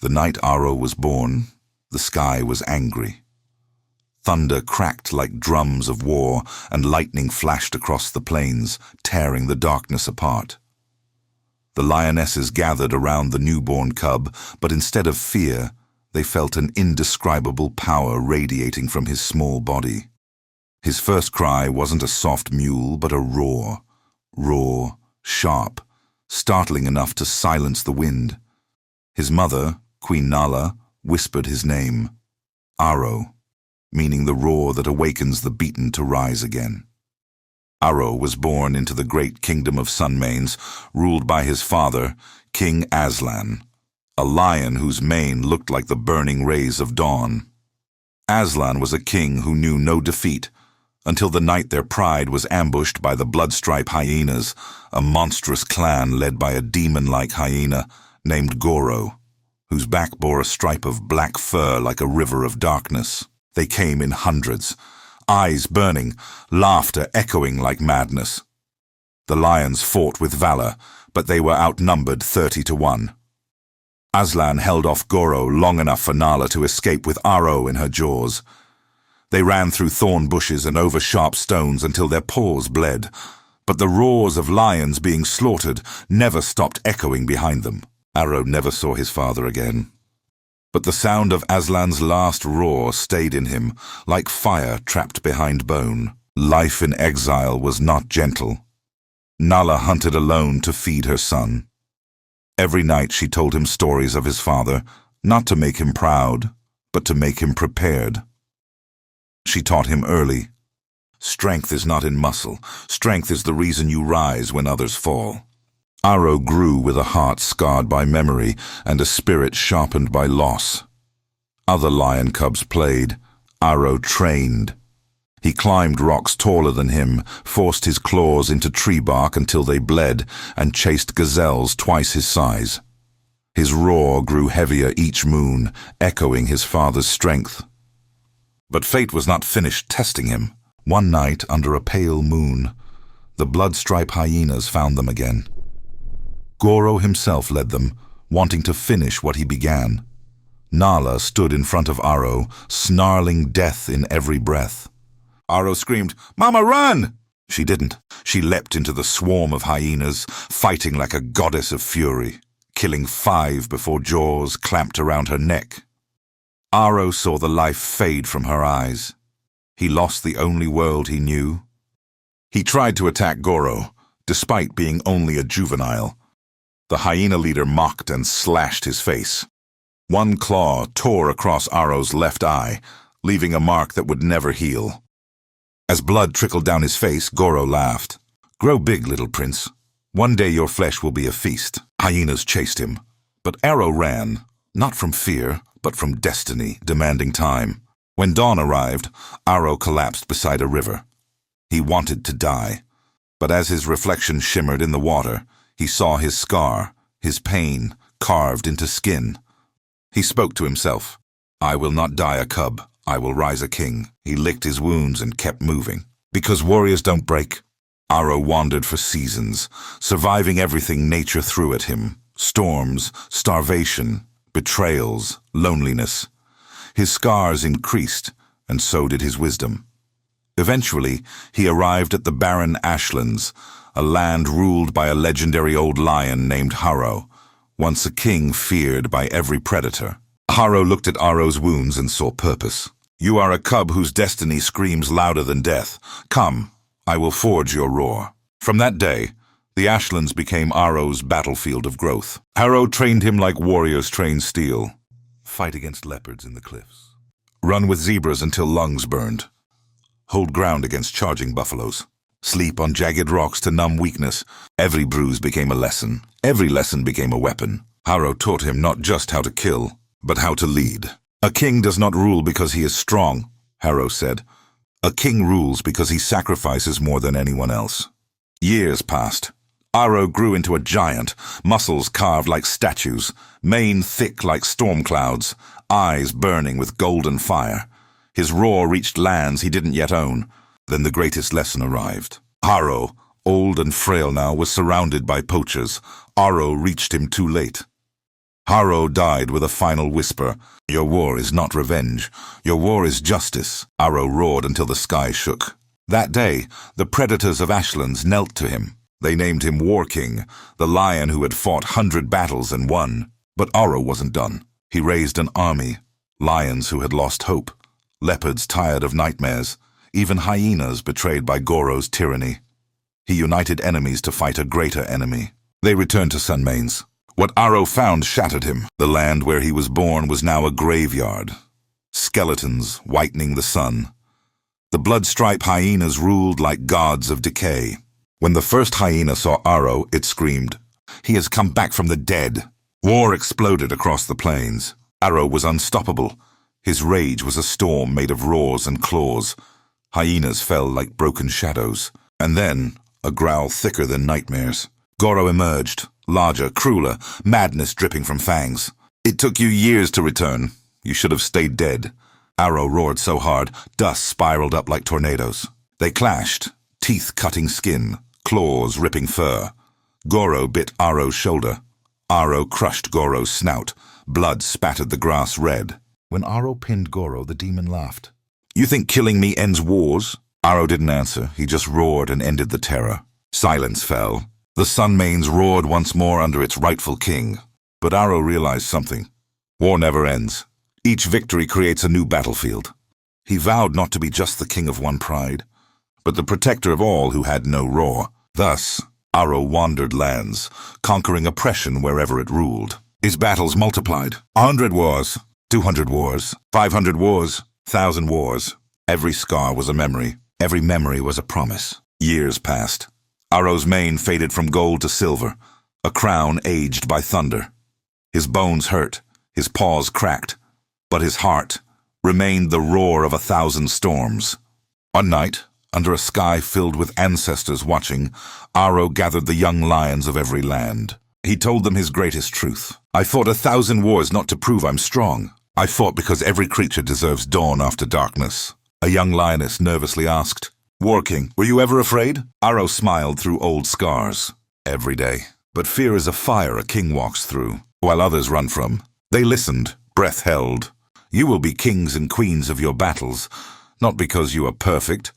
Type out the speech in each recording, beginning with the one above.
The night Aro was born, the sky was angry. Thunder cracked like drums of war, and lightning flashed across the plains, tearing the darkness apart. The lionesses gathered around the newborn cub, but instead of fear, they felt an indescribable power radiating from his small body. His first cry wasn't a soft mewl, but a roar. Raw, sharp, startling enough to silence the wind. His mother, Queen Nala, whispered his name, Aro, meaning the roar that awakens the beaten to rise again. Aro was born into the great kingdom of Sunmanes, ruled by his father, King Aslan, a lion whose mane looked like the burning rays of dawn. Aslan was a king who knew no defeat, until the night their pride was ambushed by the Bloodstripe hyenas, a monstrous clan led by a demon-like hyena named Goro, whose back bore a stripe of black fur like a river of darkness. They came in hundreds, eyes burning, laughter echoing like madness. The lions fought with valor, but they were outnumbered 30-1. Aslan held off Goro long enough for Nala to escape with Aro in her jaws. They ran through thorn bushes and over sharp stones until their paws bled, but the roars of lions being slaughtered never stopped echoing behind them. Aro never saw his father again. But the sound of Aslan's last roar stayed in him, like fire trapped behind bone. Life in exile was not gentle. Nala hunted alone to feed her son. Every night she told him stories of his father, not to make him proud, but to make him prepared. She taught him early. Strength is not in muscle. Strength is the reason you rise when others fall. Aro grew with a heart scarred by memory and a spirit sharpened by loss. Other lion cubs played. Aro trained. He climbed rocks taller than him, forced his claws into tree bark until they bled, and chased gazelles twice his size. His roar grew heavier each moon, echoing his father's strength. But fate was not finished testing him. One night, under a pale moon, the Bloodstripe hyenas found them again. Goro himself led them, wanting to finish what he began. Nala stood in front of Aro, snarling death in every breath. Aro screamed, "Mama, run!" She didn't. She leapt into the swarm of hyenas, fighting like a goddess of fury, killing 5 before jaws clamped around her neck. Aro saw the life fade from her eyes. He lost the only world he knew. He tried to attack Goro, despite being only a juvenile. The hyena leader mocked and slashed his face. One claw tore across Aro's left eye, leaving a mark that would never heal. As blood trickled down his face, Goro laughed. "Grow big, little prince. One day your flesh will be a feast." Hyenas chased him, but Aro ran, not from fear, but from destiny demanding time. When dawn arrived, Aro collapsed beside a river. He wanted to die, but as his reflection shimmered in the water, he saw his scar, his pain, carved into skin. He spoke to himself, "I will not die a cub, I will rise a king." He licked his wounds and kept moving. Because warriors don't break. Aro wandered for seasons, surviving everything nature threw at him. Storms, starvation, betrayals, loneliness. His scars increased, and so did his wisdom. Eventually, he arrived at the barren Ashlands, a land ruled by a legendary old lion named Haro, once a king feared by every predator. Haro looked at Aro's wounds and saw purpose. "You are a cub whose destiny screams louder than death. Come, I will forge your roar." From that day, the Ashlands became Aro's battlefield of growth. Haro trained him like warriors train steel. Fight against leopards in the cliffs. Run with zebras until lungs burned. Hold ground against charging buffaloes. Sleep on jagged rocks to numb weakness. Every bruise became a lesson. Every lesson became a weapon. Haro taught him not just how to kill, but how to lead. "A king does not rule because he is strong," Haro said. "A king rules because he sacrifices more than anyone else." Years passed. Aro grew into a giant, muscles carved like statues, mane thick like storm clouds, eyes burning with golden fire. His roar reached lands he didn't yet own. Then the greatest lesson arrived. Haro, old and frail now, was surrounded by poachers. Aro reached him too late. Haro died with a final whisper. Your war is not revenge. Your war is justice. Haro roared until the sky shook. That day, the predators of Ashlands knelt to him. They named him War King, the lion who had fought 100 battles and won. But Haro wasn't done. He raised an army. Lions who had lost hope. Leopards tired of nightmares. Even hyenas betrayed by Goro's tyranny. He united enemies to fight a greater enemy. They returned to Sunmains. What Haro found shattered him. The land where he was born was now a graveyard. Skeletons whitening the sun. The blood-striped hyenas ruled like gods of decay. When the first hyena saw Haro, it screamed, "He has come back from the dead." War exploded across the plains. Haro was unstoppable. His rage was a storm made of roars and claws. Hyenas fell like broken shadows. And then, a growl thicker than nightmares. Goro emerged, larger, crueler, madness dripping from fangs. "It took you years to return. You should have stayed dead." Haro roared so hard, dust spiraled up like tornadoes. They clashed, teeth cutting skin, claws ripping fur. Goro bit Haro's shoulder. Haro crushed Goro's snout. Blood spattered the grass red. When Haro pinned Goro, the demon laughed. "You think killing me ends wars?" Haro didn't answer. He just roared and ended the terror. Silence fell. The Sunmains roared once more under its rightful king. But Haro realized something. War never ends. Each victory creates a new battlefield. He vowed not to be just the king of one pride, but the protector of all who had no roar. Thus, Haro wandered lands, conquering oppression wherever it ruled. His battles multiplied. 100 wars, 200 wars, 500 wars, 1,000 wars. Every scar was a memory. Every memory was a promise. Years passed. Haro's mane faded from gold to silver, a crown aged by thunder. His bones hurt, his paws cracked, but his heart remained the roar of 1,000 storms. One night, under a sky filled with ancestors watching, Haro gathered the young lions of every land. He told them his greatest truth. "I fought 1,000 wars not to prove I'm strong. I fought because every creature deserves dawn after darkness." A young lioness nervously asked, "War King, were you ever afraid?" Haro smiled through old scars. "Every day. But fear is a fire a king walks through, while others run from." They listened, breath held. "You will be kings and queens of your battles, not because you are perfect,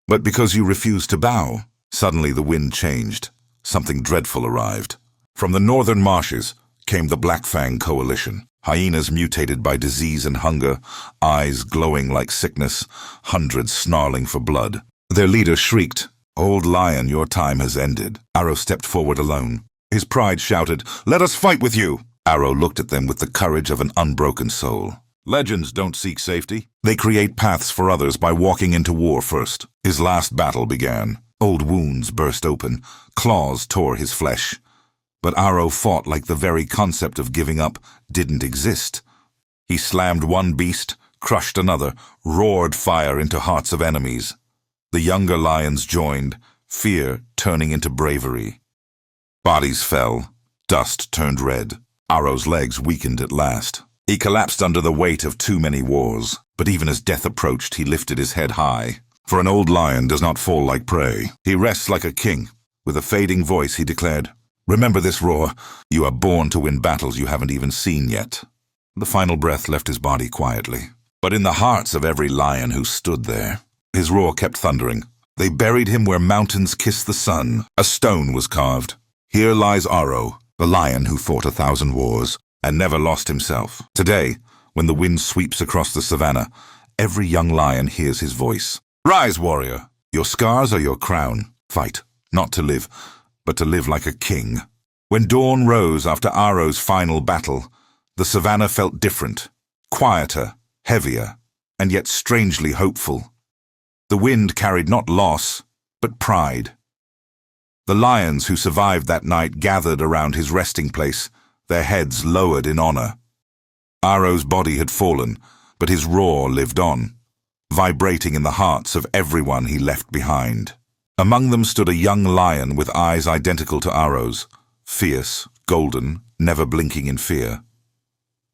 but because you refuse to bow." Suddenly the wind changed. Something dreadful arrived. From the northern marshes came the Black Fang Coalition. Hyenas mutated by disease and hunger, eyes glowing like sickness, hundreds snarling for blood. Their leader shrieked, "Old lion, your time has ended." Haro stepped forward alone. His pride shouted, "Let us fight with you!" Haro looked at them with the courage of an unbroken soul. Legends don't seek safety. They create paths for others by walking into war first. His last battle began. Old wounds burst open. Claws tore his flesh. But Haro fought like the very concept of giving up didn't exist. He slammed one beast, crushed another, roared fire into hearts of enemies. The younger lions joined, fear turning into bravery. Bodies fell. Dust turned red. Haro's legs weakened at last. He collapsed under the weight of too many wars, but even as death approached, he lifted his head high. For an old lion does not fall like prey. He rests like a king. With a fading voice, he declared, "Remember this roar. You are born to win battles you haven't even seen yet." The final breath left his body quietly. But in the hearts of every lion who stood there, his roar kept thundering. They buried him where mountains kiss the sun. A stone was carved. Here lies Haro, the lion who fought 1,000 wars and never lost himself. Today, when the wind sweeps across the savannah, every young lion hears his voice. "Rise, warrior! Your scars are your crown. Fight, not to live, but to live like a king." When dawn rose after Haro's final battle, the savannah felt different, quieter, heavier, and yet strangely hopeful. The wind carried not loss, but pride. The lions who survived that night gathered around his resting place, their heads lowered in honor. Haro's body had fallen, but his roar lived on, vibrating in the hearts of everyone he left behind. Among them stood a young lion with eyes identical to Haro's, fierce, golden, never blinking in fear.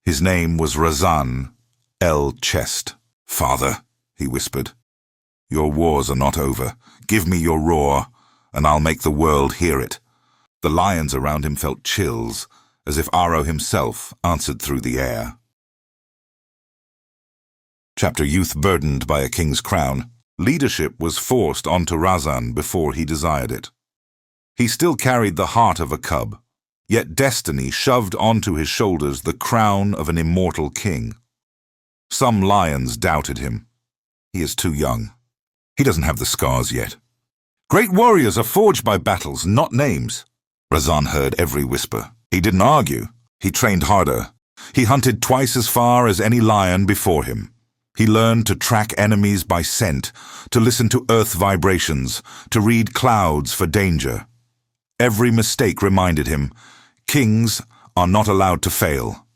His name was Razan El Chest. "Father," he whispered, "your wars are not over. Give me your roar, and I'll make the world hear it." The lions around him felt chills, as if Aro himself answered through the air. Chapter Youth burdened by a king's crown. Leadership was forced onto Razan before he desired it. He still carried the heart of a cub, yet destiny shoved onto his shoulders the crown of an immortal king. Some lions doubted him. He is too young. He doesn't have the scars yet. Great warriors are forged by battles, not names. Razan heard every whisper. He didn't argue. He trained harder. He hunted twice as far as any lion before him. He learned to track enemies by scent, to listen to earth vibrations, to read clouds for danger. Every mistake reminded him, kings are not allowed to fail.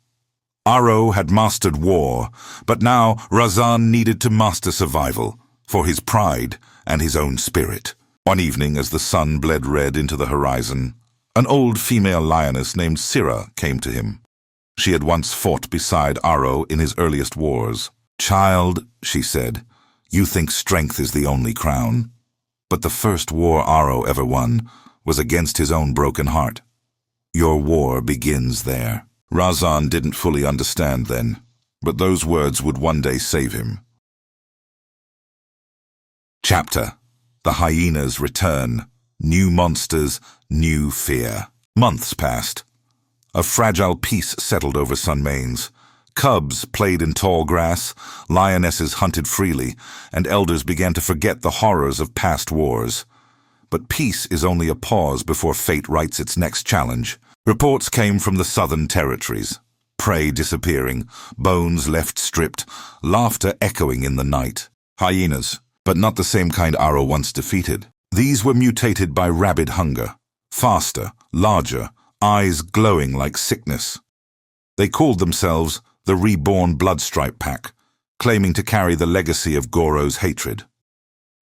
Aro had mastered war, but now Razan needed to master survival, for his pride and his own spirit. One evening, as the sun bled red into the horizon, an old female lioness named Sira came to him. She had once fought beside Aro in his earliest wars. "Child," she said, "you think strength is the only crown. But the first war Aro ever won was against his own broken heart. Your war begins there." Razan didn't fully understand then, but those words would one day save him. Chapter: The Hyenas Return. New monsters, new fear. Months passed. A fragile peace settled over Sunmains. Cubs played in tall grass, lionesses hunted freely, and elders began to forget the horrors of past wars. But peace is only a pause before fate writes its next challenge. Reports came from the southern territories. Prey disappearing, bones left stripped, laughter echoing in the night. Hyenas, but not the same kind Aro once defeated. These were mutated by rabid hunger. Faster, larger, eyes glowing like sickness. They called themselves the Reborn Bloodstripe Pack, claiming to carry the legacy of Goro's hatred.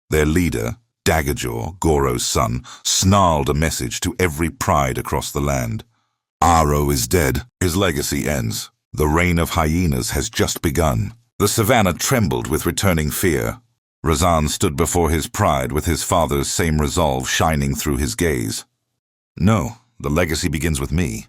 Their leader, Daggerjaw, Goro's son, snarled a message to every pride across the land. Aro is dead. His legacy ends. The reign of hyenas has just begun. The savannah trembled with returning fear. Razan stood before his pride with his father's same resolve shining through his gaze. "No, the legacy begins with me.